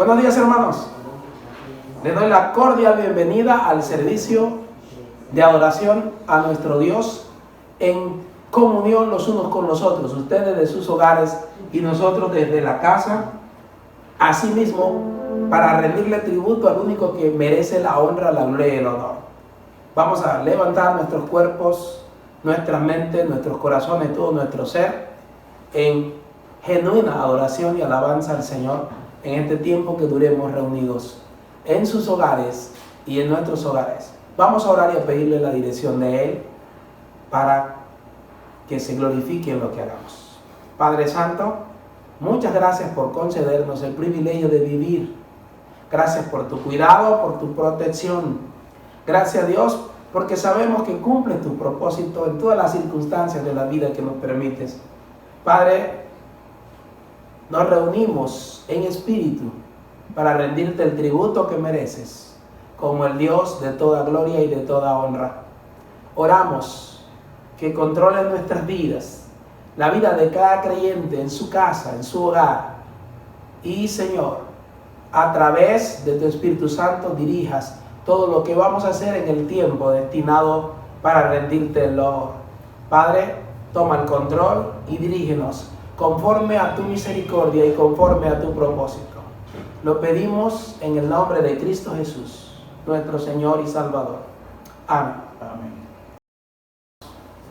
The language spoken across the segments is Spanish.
Buenos días, hermanos. Les doy la cordial bienvenida al servicio de adoración a nuestro Dios en comunión los unos con los otros, ustedes de sus hogares y nosotros desde la casa, asimismo para rendirle tributo al único que merece la honra, la gloria y el honor. Vamos a levantar nuestros cuerpos, nuestras mentes, nuestros corazones, todo nuestro ser en genuina adoración y alabanza al Señor en este tiempo que duremos reunidos en sus hogares y en nuestros hogares. Vamos a orar y a pedirle la dirección de Él para que se glorifique en lo que hagamos. Padre Santo, muchas gracias por concedernos el privilegio de vivir. Gracias por tu cuidado, por tu protección. Gracias, Dios, porque sabemos que cumples tu propósito en todas las circunstancias de la vida que nos permites. Padre, nos reunimos en espíritu para rendirte el tributo que mereces, como el Dios de toda gloria y de toda honra. Oramos que controle nuestras vidas, la vida de cada creyente en su casa, en su hogar. Y, Señor, a través de tu Espíritu Santo dirijas todo lo que vamos a hacer en el tiempo destinado para rendirte el honor. Padre, toma el control y dirígenos conforme a tu misericordia y conforme a tu propósito. Lo pedimos en el nombre de Cristo Jesús, nuestro Señor y Salvador. Amén. Amén.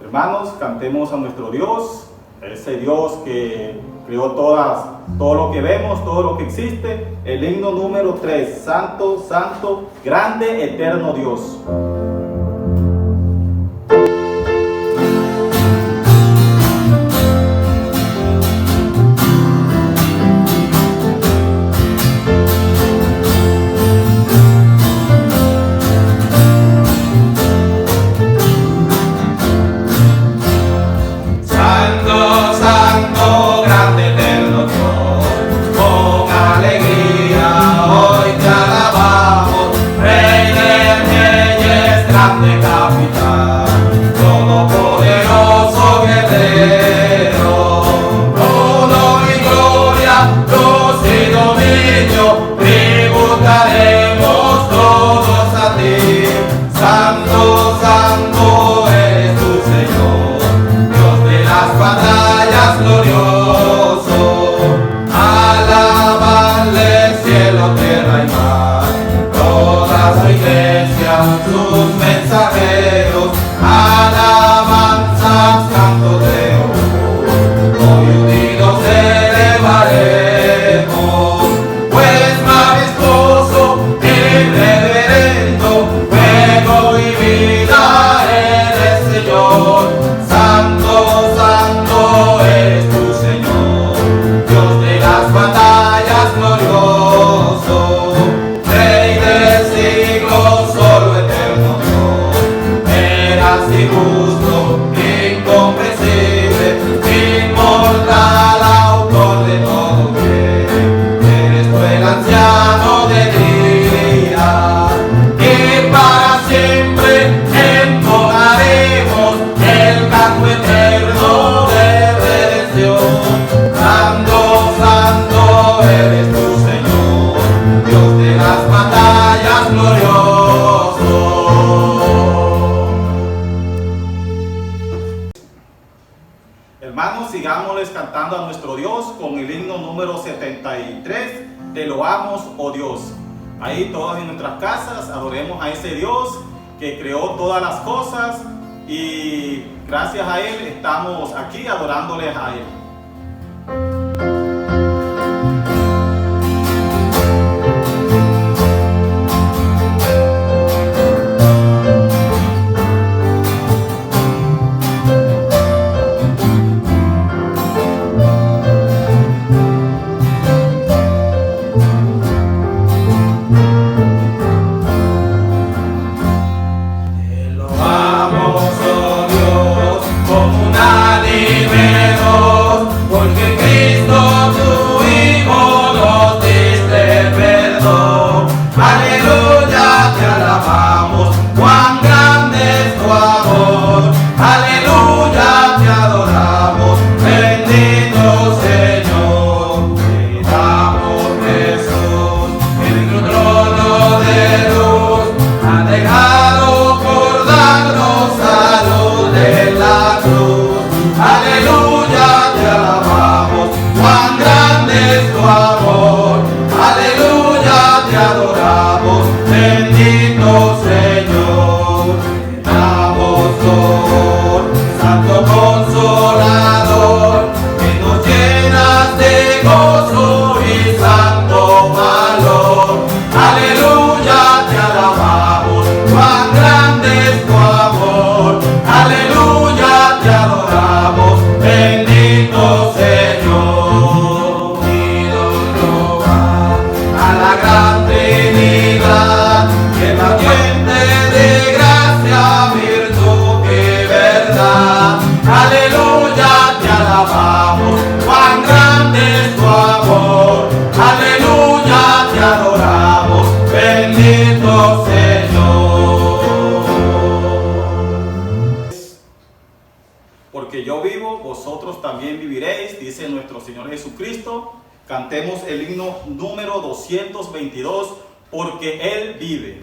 Hermanos, cantemos a nuestro Dios, ese Dios que creó todo lo que vemos, todo lo que existe. El himno número 3, Santo, Santo, grande, eterno Dios. Sus mensajeros, alabanzas, canto de hoy unidos elevaremos, pues majestuoso y reverendo, fuego y vida eres, Señor. Santo, santo eres tu Señor, Dios de las batallas glorioso, Rey del siglo, solo eterno Dios, eras injusto, incomprensible, inmortal, autor de todo bien. Eres tú el anciano de día, y para siempre entonaremos el canto eterno de redención. Santo, santo eres tu Señor, Dios de las batallas glorioso. Hermanos, sigámosles cantando a nuestro Dios con el himno número 73, Te loamos, oh Dios. Ahí todos en nuestras casas adoremos a ese Dios que creó todas las cosas y gracias a Él estamos aquí adorándoles a Él. Te loamos, oh Dios, como unánime voz, porque Cristo bendito Señor. Te damos honor, Santo Consolador, que nos llenas de gozo y santo valor. Aleluya, te alabamos, cuán grande es tu amor. Aleluya, te adoramos, bendito Señor. Unidos global a la gran Trinidad, que es la fuente de gracia, virtud y verdad. Aleluya, te alabamos, cuán grande es tu amor. Aleluya, te adoramos, bendito Señor. Porque yo vivo, vosotros también viviréis, dice nuestro Señor Jesucristo. Cantemos el himno número 222, porque Él vive.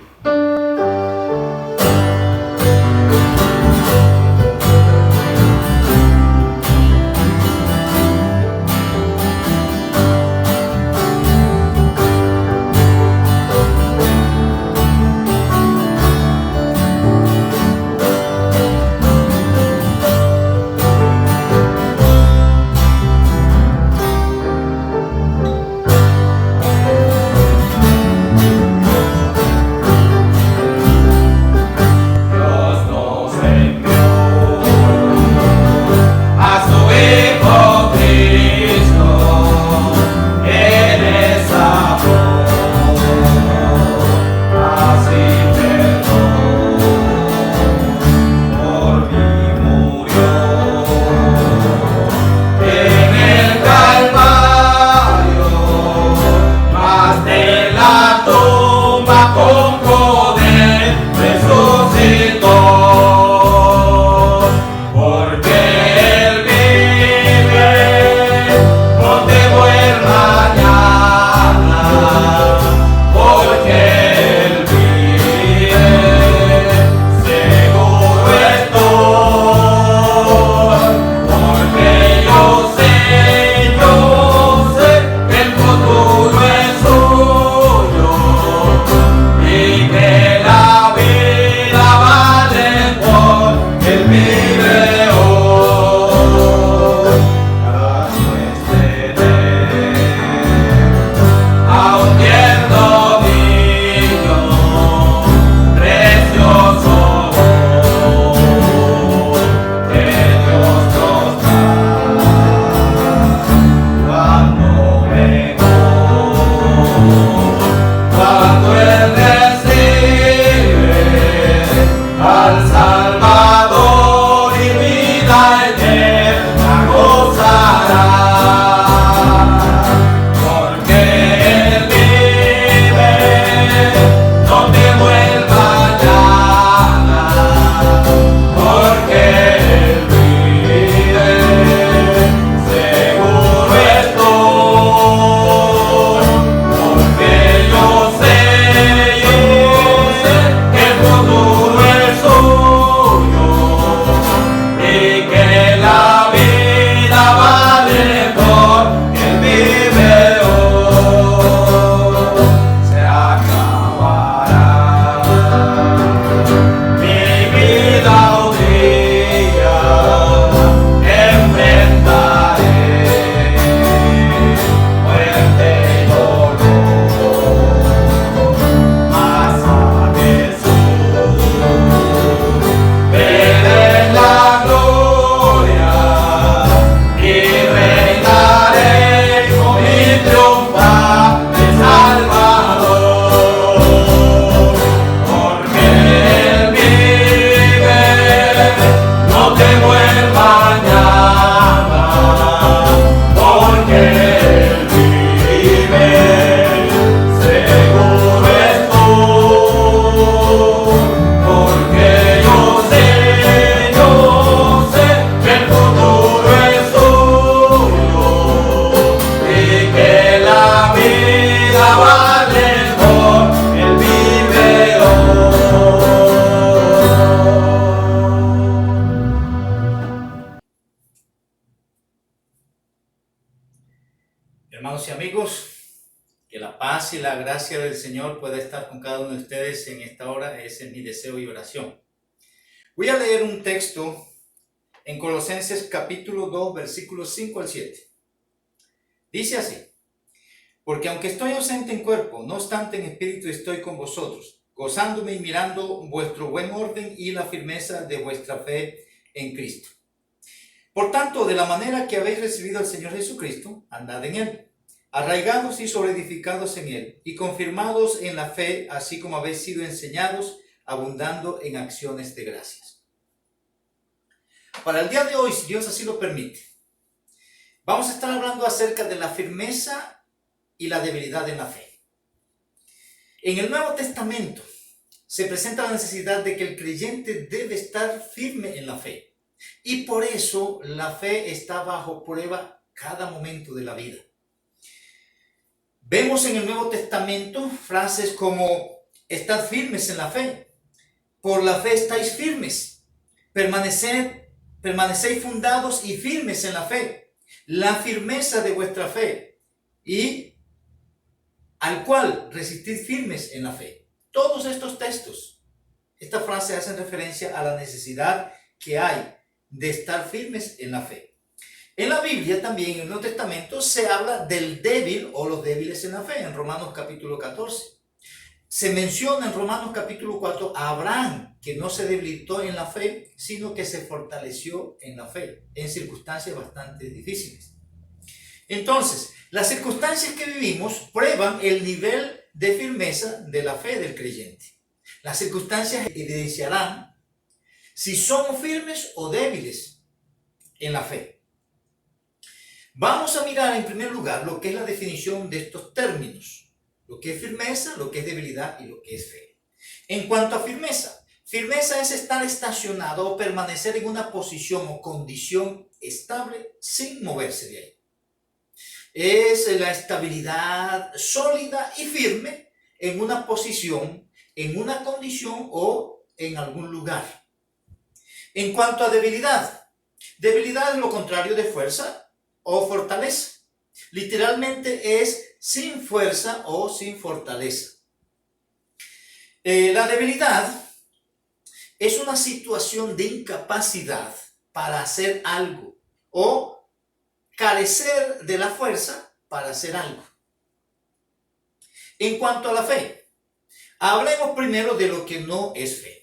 Que la paz y la gracia del Señor pueda estar con cada uno de ustedes en esta hora. Ese es mi deseo y oración. Voy a leer un texto en Colosenses capítulo 2, versículos 5 al 7. Dice así: porque aunque estoy ausente en cuerpo, no obstante en espíritu estoy con vosotros, gozándome y mirando vuestro buen orden y la firmeza de vuestra fe en Cristo. Por tanto, de la manera que habéis recibido al Señor Jesucristo, andad en Él, arraigados y sobreedificados en Él, y confirmados en la fe, así como habéis sido enseñados, abundando en acciones de gracias. Para el día de hoy, si Dios así lo permite, vamos a estar hablando acerca de la firmeza y la debilidad en la fe. En el Nuevo Testamento se presenta la necesidad de que el creyente debe estar firme en la fe. Y por eso la fe está bajo prueba cada momento de la vida. Vemos en el Nuevo Testamento frases como: estad firmes en la fe, por la fe estáis firmes, permanecéis fundados y firmes en la fe, la firmeza de vuestra fe, y al cual resistid firmes en la fe. Todos estos textos, esta frase hacen referencia a la necesidad que hay de estar firmes en la fe. En la Biblia también, en el Nuevo Testamento, se habla del débil o los débiles en la fe, en Romanos capítulo 14. Se menciona en Romanos capítulo 4 a Abraham, que no se debilitó en la fe, sino que se fortaleció en la fe, en circunstancias bastante difíciles. Entonces, las circunstancias que vivimos prueban el nivel de firmeza de la fe del creyente. Las circunstancias evidenciarán si somos firmes o débiles en la fe. Vamos a mirar en primer lugar lo que es la definición de estos términos, lo que es firmeza, lo que es debilidad y lo que es fe. En cuanto a firmeza, firmeza es estar estacionado o permanecer en una posición o condición estable sin moverse de ahí. Es la estabilidad sólida y firme en una posición, en una condición o en algún lugar. En cuanto a debilidad, debilidad es lo contrario de fuerza o fortaleza. Literalmente es sin fuerza o sin fortaleza. La debilidad es una situación de incapacidad para hacer algo o carecer de la fuerza para hacer algo. En cuanto a la fe, hablemos primero de lo que no es fe.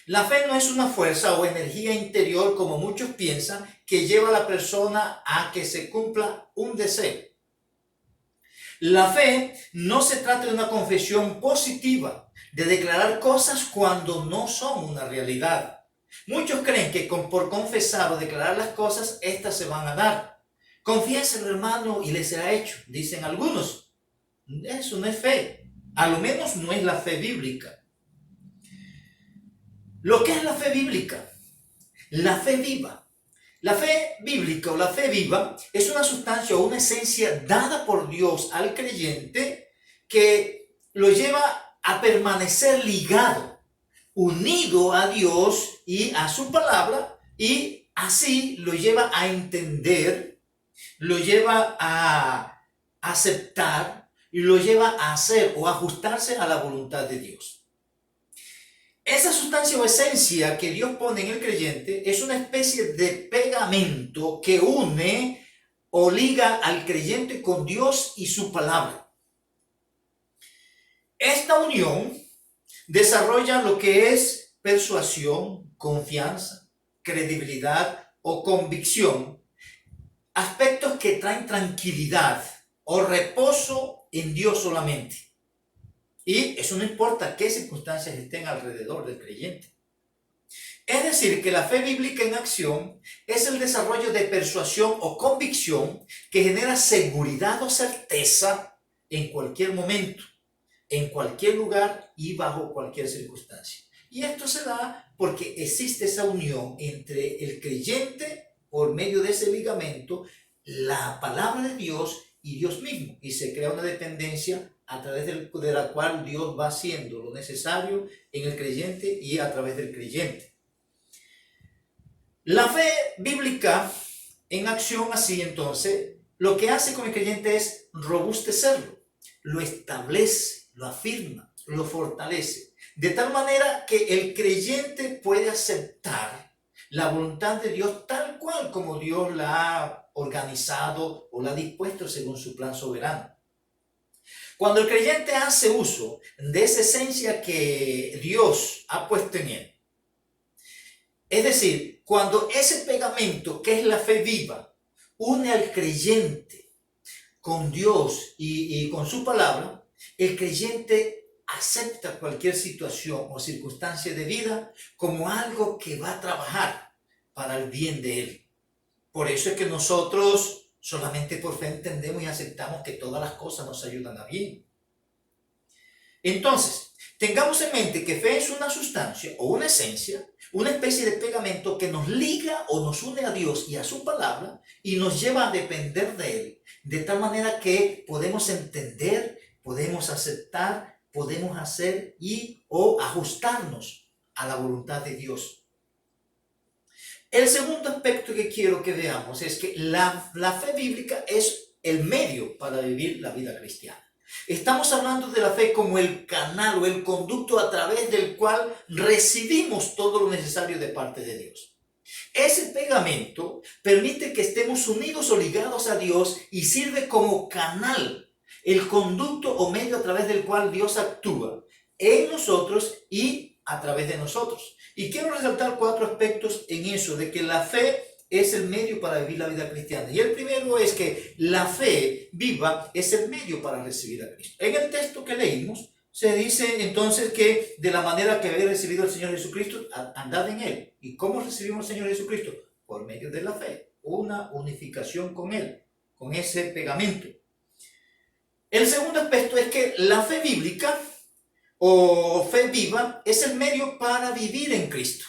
La fe no es una fuerza o energía interior, como muchos piensan, que lleva a la persona a que se cumpla un deseo. La fe no se trata de una confesión positiva, de declarar cosas cuando no son una realidad. Muchos creen que por confesar o declarar las cosas, estas se van a dar. Confiéselo, hermano, y le será hecho, dicen algunos. Eso no es fe. A lo menos no es la fe bíblica. Lo que es la fe bíblica, la fe viva. La fe bíblica o la fe viva es una sustancia o una esencia dada por Dios al creyente que lo lleva a permanecer ligado, unido a Dios y a su palabra, y así lo lleva a entender, lo lleva a aceptar y lo lleva a hacer o ajustarse a la voluntad de Dios. Esa sustancia o esencia que Dios pone en el creyente es una especie de pegamento que une o liga al creyente con Dios y su palabra. Esta unión desarrolla lo que es persuasión, confianza, credibilidad o convicción, aspectos que traen tranquilidad o reposo en Dios solamente. Y eso no importa qué circunstancias estén alrededor del creyente. Es decir, que la fe bíblica en acción es el desarrollo de persuasión o convicción que genera seguridad o certeza en cualquier momento, en cualquier lugar y bajo cualquier circunstancia. Y esto se da porque existe esa unión entre el creyente, por medio de ese ligamento, la palabra de Dios y Dios mismo. Y se crea una dependencia a través de la cual Dios va haciendo lo necesario en el creyente y a través del creyente. La fe bíblica en acción así entonces, lo que hace con el creyente es robustecerlo, lo establece, lo afirma, lo fortalece. De tal manera que el creyente puede aceptar la voluntad de Dios tal cual como Dios la ha organizado o la ha dispuesto según su plan soberano. Cuando el creyente hace uso de esa esencia que Dios ha puesto en él, es decir, cuando ese pegamento que es la fe viva une al creyente con Dios y con su palabra, el creyente acepta cualquier situación o circunstancia de vida como algo que va a trabajar para el bien de él. Por eso es que nosotros solamente por fe entendemos y aceptamos que todas las cosas nos ayudan a bien. Entonces, tengamos en mente que fe es una sustancia o una esencia, una especie de pegamento que nos liga o nos une a Dios y a su palabra y nos lleva a depender de Él, de tal manera que podemos entender, podemos aceptar, podemos hacer o ajustarnos a la voluntad de Dios. El segundo aspecto que quiero que veamos es que la fe bíblica es el medio para vivir la vida cristiana. Estamos hablando de la fe como el canal o el conducto a través del cual recibimos todo lo necesario de parte de Dios. Ese pegamento permite que estemos unidos o ligados a Dios y sirve como canal, el conducto o medio a través del cual Dios actúa en nosotros y a través de nosotros. Y quiero resaltar 4 aspectos en eso, de que la fe es el medio para vivir la vida cristiana. Y el primero es que la fe viva es el medio para recibir a Cristo. En el texto que leímos, se dice entonces que de la manera que habéis recibido al Señor Jesucristo, andad en Él. ¿Y cómo recibimos al Señor Jesucristo? Por medio de la fe. Una unificación con Él, con ese pegamento. El segundo aspecto es que la fe bíblica o fe viva es el medio para vivir en Cristo.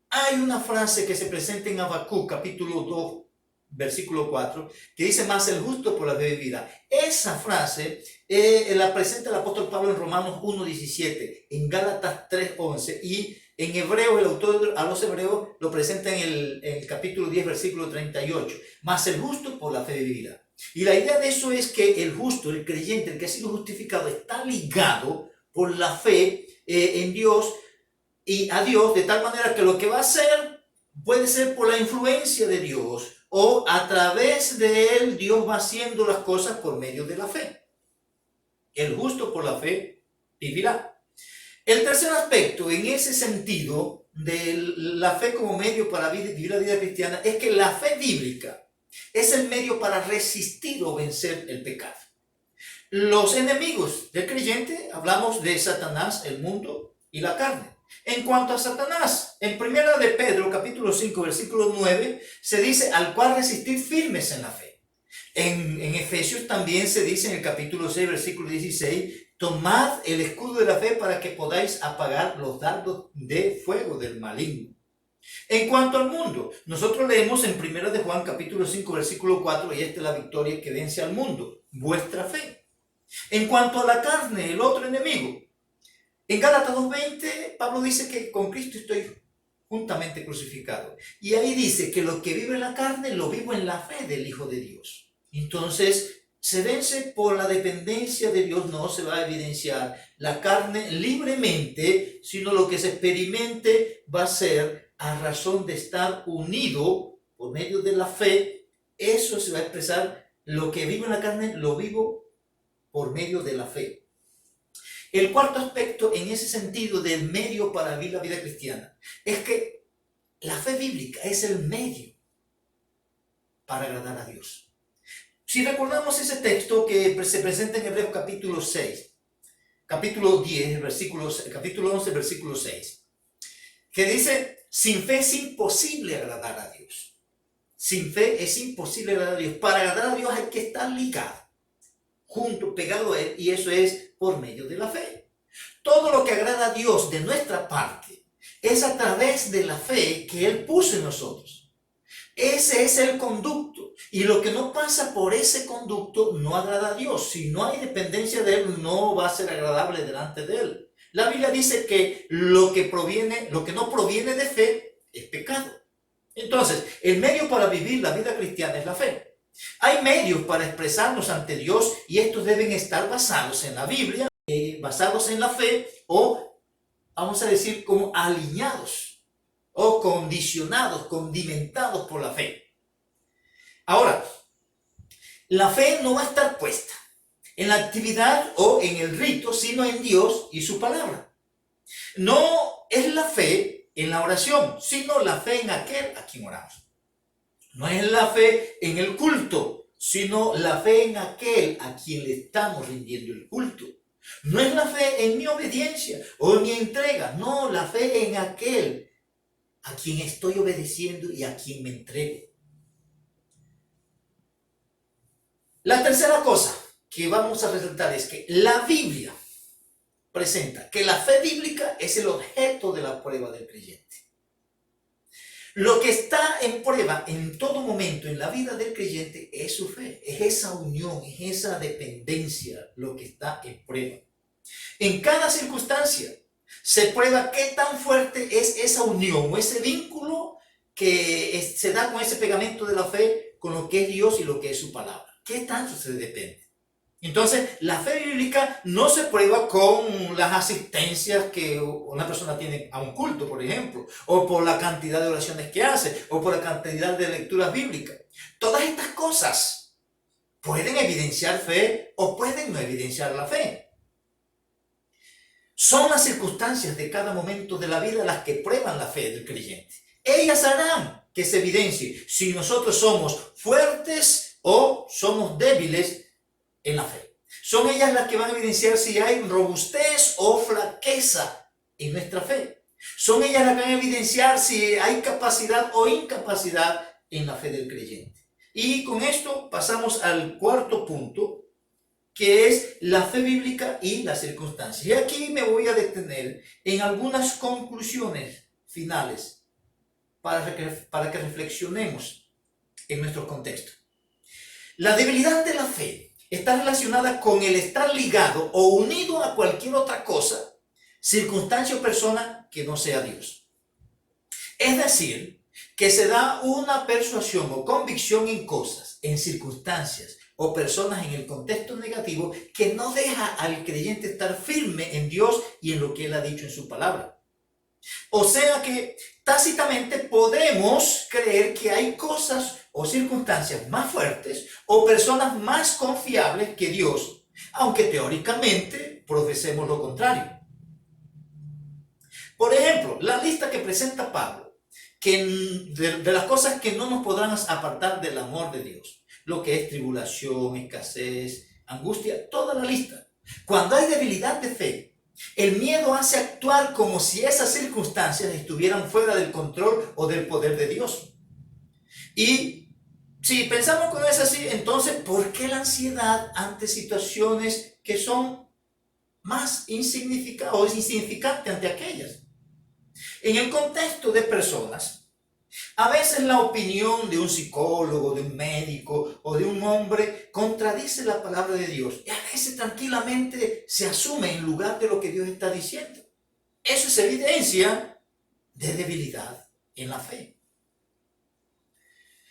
Hay una frase que se presenta en Habacuc, capítulo 2, versículo 4, que dice: más el justo por la fe vivirá. Esa frase la presenta el apóstol Pablo en Romanos 1:17, en Gálatas 3:11 y en Hebreos, el autor a los Hebreos lo presenta en el capítulo 10, versículo 38. Más el justo por la fe vivirá. Y la idea de eso es que el justo, el creyente, el que ha sido justificado, está ligado por la fe en Dios y a Dios, de tal manera que lo que va a hacer puede ser por la influencia de Dios o a través de él. Dios va haciendo las cosas por medio de la fe. El justo por la fe vivirá. El tercer aspecto en ese sentido de la fe como medio para vivir la vida cristiana es que la fe bíblica es el medio para resistir o vencer el pecado. Los enemigos del creyente, hablamos de Satanás, el mundo y la carne. En cuanto a Satanás, en 1 de Pedro, capítulo 5, versículo 9, se dice: al cual resistir firmes en la fe. En Efesios también se dice en el capítulo 6, versículo 16: tomad el escudo de la fe para que podáis apagar los dardos de fuego del maligno. En cuanto al mundo, nosotros leemos en 1 de Juan, capítulo 5, versículo 4, y esta es la victoria que vence al mundo, vuestra fe. En cuanto a la carne, el otro enemigo, en Gálatas 2:20, Pablo dice que con Cristo estoy juntamente crucificado. Y ahí dice que lo que vive en la carne, lo vivo en la fe del Hijo de Dios. Entonces, se vence por la dependencia de Dios, no se va a evidenciar la carne libremente, sino lo que se experimente va a ser a razón de estar unido por medio de la fe. Eso se va a expresar: lo que vivo en la carne, lo vivo por medio de la fe. El cuarto aspecto en ese sentido del medio para vivir la vida cristiana es que la fe bíblica es el medio para agradar a Dios. Si recordamos ese texto que se presenta en Hebreos capítulo 6, capítulo 10, capítulo 11, versículo 6, que dice: sin fe es imposible agradar a Dios. Sin fe es imposible agradar a Dios. Para agradar a Dios hay que estar ligado, junto, pegado a Él, y eso es por medio de la fe. Todo lo que agrada a Dios de nuestra parte es a través de la fe que Él puso en nosotros. Ese es el conducto, y lo que no pasa por ese conducto no agrada a Dios. Si no hay dependencia de Él, no va a ser agradable delante de Él. La Biblia dice que lo que no proviene de fe es pecado. Entonces, el medio para vivir la vida cristiana es la fe. Hay medios para expresarnos ante Dios y estos deben estar basados en la Biblia, basados en la fe o, vamos a decir, como alineados o condicionados, condimentados por la fe. Ahora, la fe no va a estar puesta en la actividad o en el rito, sino en Dios y su palabra. No es la fe en la oración, sino la fe en aquel a quien oramos. No es la fe en el culto, sino la fe en aquel a quien le estamos rindiendo el culto. No es la fe en mi obediencia o en mi entrega, no, la fe en aquel a quien estoy obedeciendo y a quien me entrego. La tercera cosa que vamos a resaltar es que la Biblia presenta que la fe bíblica es el objeto de la prueba del creyente. Lo que está en prueba en todo momento en la vida del creyente es su fe, es esa unión, es esa dependencia lo que está en prueba. En cada circunstancia se prueba qué tan fuerte es esa unión o ese vínculo que se da con ese pegamento de la fe con lo que es Dios y lo que es su palabra. ¿Qué tanto se depende? Entonces, la fe bíblica no se prueba con las asistencias que una persona tiene a un culto, por ejemplo, o por la cantidad de oraciones que hace, o por la cantidad de lecturas bíblicas. Todas estas cosas pueden evidenciar fe o pueden no evidenciar la fe. Son las circunstancias de cada momento de la vida las que prueban la fe del creyente. Ellas harán que se evidencie si nosotros somos fuertes o somos débiles en la fe. Son ellas las que van a evidenciar si hay robustez o flaqueza en nuestra fe. Son ellas las que van a evidenciar si hay capacidad o incapacidad en la fe del creyente. Y con esto pasamos al cuarto punto, que es la fe bíblica y las circunstancias. Y aquí me voy a detener en algunas conclusiones finales para que reflexionemos en nuestro contexto. La debilidad de la fe está relacionada con el estar ligado o unido a cualquier otra cosa, circunstancia o persona que no sea Dios. Es decir, que se da una persuasión o convicción en cosas, en circunstancias o personas en el contexto negativo que no deja al creyente estar firme en Dios y en lo que Él ha dicho en su palabra. O sea que tácitamente podemos creer que hay cosas o circunstancias más fuertes o personas más confiables que Dios, aunque teóricamente profesemos lo contrario. Por ejemplo, la lista que presenta Pablo, de las cosas que no nos podrán apartar del amor de Dios, lo que es tribulación, escasez, angustia, toda la lista. Cuando hay debilidad de fe, el miedo hace actuar como si esas circunstancias estuvieran fuera del control o del poder de Dios. Y si pensamos que no es así, entonces, ¿por qué la ansiedad ante situaciones que son más insignificantes ante aquellas? En el contexto de personas, a veces la opinión de un psicólogo, de un médico o de un hombre contradice la palabra de Dios y a veces tranquilamente se asume en lugar de lo que Dios está diciendo. Eso es evidencia de debilidad en la fe.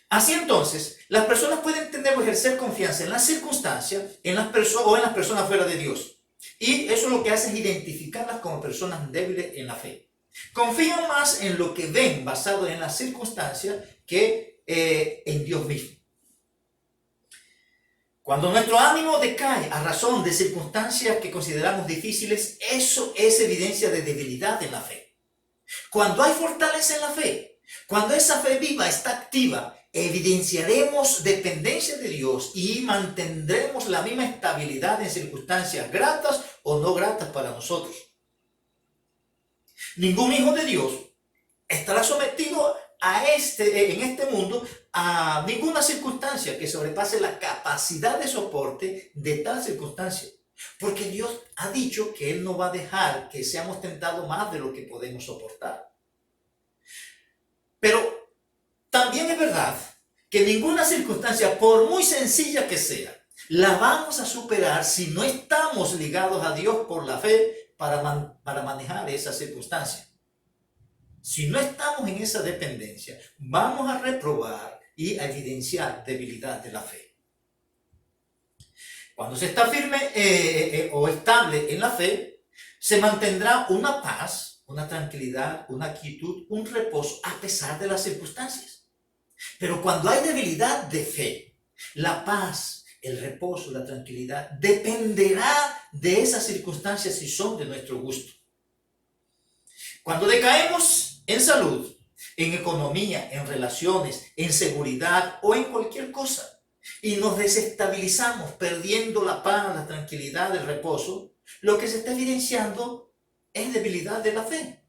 Así entonces, las personas pueden tener o ejercer confianza en las circunstancias o en las personas fuera de Dios. Y eso lo que hace es identificarlas como personas débiles en la fe. Confían más en lo que ven basado en las circunstancias que en Dios mismo. Cuando nuestro ánimo decae a razón de circunstancias que consideramos difíciles, eso es evidencia de debilidad en la fe. Cuando hay fortaleza en la fe, cuando esa fe viva está activa, evidenciaremos dependencia de Dios y mantendremos la misma estabilidad en circunstancias gratas o no gratas para nosotros. Ningún hijo de Dios estará sometido en este mundo a ninguna circunstancia que sobrepase la capacidad de soporte de tal circunstancia. Porque Dios ha dicho que Él no va a dejar que seamos tentados más de lo que podemos soportar. Pero también es verdad que ninguna circunstancia, por muy sencilla que sea, la vamos a superar si no estamos ligados a Dios por la fe para manejar esa circunstancia. Si no estamos en esa dependencia, vamos a reprobar y a evidenciar debilidad de la fe. Cuando se está firme o estable en la fe, se mantendrá una paz, una tranquilidad, una quietud, un reposo a pesar de las circunstancias. Pero cuando hay debilidad de fe, la paz, el reposo, la tranquilidad dependerá de esas circunstancias si son de nuestro gusto. Cuando decaemos en salud, en economía, en relaciones, en seguridad o en cualquier cosa, y nos desestabilizamos perdiendo la paz, la tranquilidad, el reposo, lo que se está evidenciando es debilidad de la fe.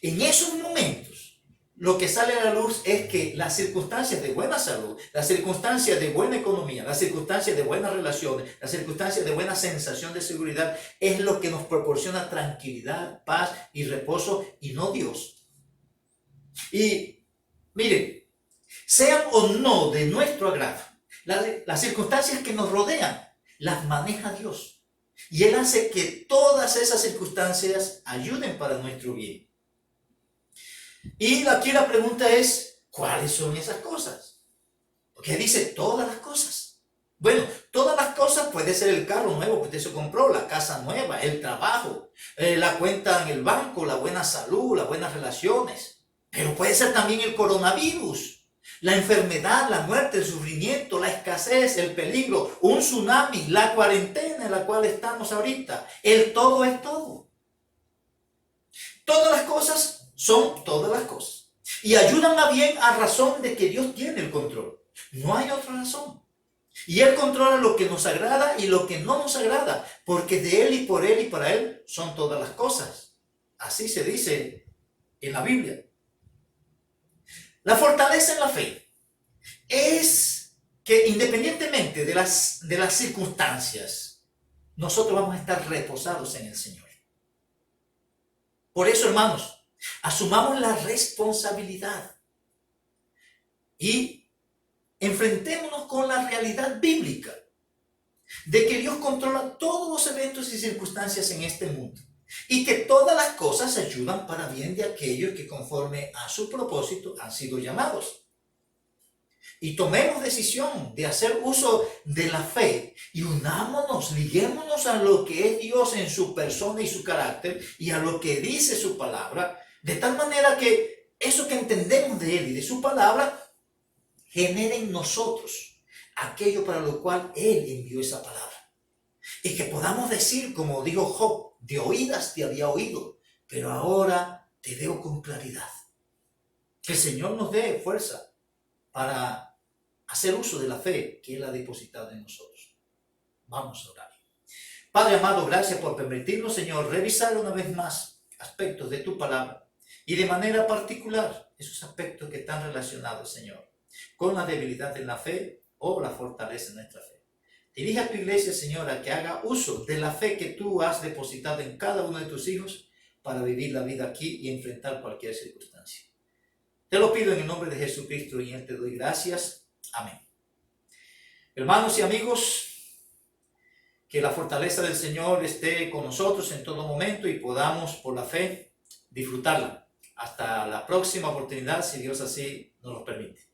En esos momentos, lo que sale a la luz es que las circunstancias de buena salud, las circunstancias de buena economía, las circunstancias de buenas relaciones, las circunstancias de buena sensación de seguridad es lo que nos proporciona tranquilidad, paz y reposo, y no Dios. Y miren, sean o no de nuestro agrado, las circunstancias que nos rodean las maneja Dios. Y Él hace que todas esas circunstancias ayuden para nuestro bien. Y aquí la pregunta es, ¿cuáles son esas cosas? Porque dice todas las cosas. Bueno, todas las cosas puede ser el carro nuevo que usted se compró, la casa nueva, el trabajo, la cuenta en el banco, la buena salud, las buenas relaciones. Pero puede ser también el coronavirus, la enfermedad, la muerte, el sufrimiento, la escasez, el peligro, un tsunami, la cuarentena en la cual estamos ahorita. El todo es todo. Todas las cosas son todas las cosas. Y ayudan a bien a razón de que Dios tiene el control. No hay otra razón. Y Él controla lo que nos agrada y lo que no nos agrada. Porque de Él y por Él y para Él son todas las cosas. Así se dice en la Biblia. La fortaleza en la fe es que independientemente de las circunstancias, nosotros vamos a estar reposados en el Señor. Por eso, hermanos, asumamos la responsabilidad y enfrentémonos con la realidad bíblica de que Dios controla todos los eventos y circunstancias en este mundo y que todas las cosas ayudan para bien de aquellos que conforme a su propósito han sido llamados. Y tomemos decisión de hacer uso de la fe y unámonos, liguémonos a lo que es Dios en su persona y su carácter y a lo que dice su palabra, de tal manera que eso que entendemos de Él y de su palabra genere en nosotros aquello para lo cual Él envió esa palabra. Y que podamos decir, como dijo Job, de oídas te había oído, pero ahora te veo con claridad. Que el Señor nos dé fuerza para hacer uso de la fe que Él ha depositado en nosotros. Vamos a orar. Padre amado, gracias por permitirnos, Señor, revisar una vez más aspectos de tu palabra y de manera particular esos aspectos que están relacionados, Señor, con la debilidad en la fe o la fortaleza en nuestra fe. Dirige a tu iglesia, Señor, a que haga uso de la fe que tú has depositado en cada uno de tus hijos para vivir la vida aquí y enfrentar cualquier circunstancia. Te lo pido en el nombre de Jesucristo y en Él te doy gracias. Amén. Hermanos y amigos, que la fortaleza del Señor esté con nosotros en todo momento y podamos, por la fe, disfrutarla. Hasta la próxima oportunidad, si Dios así nos lo permite.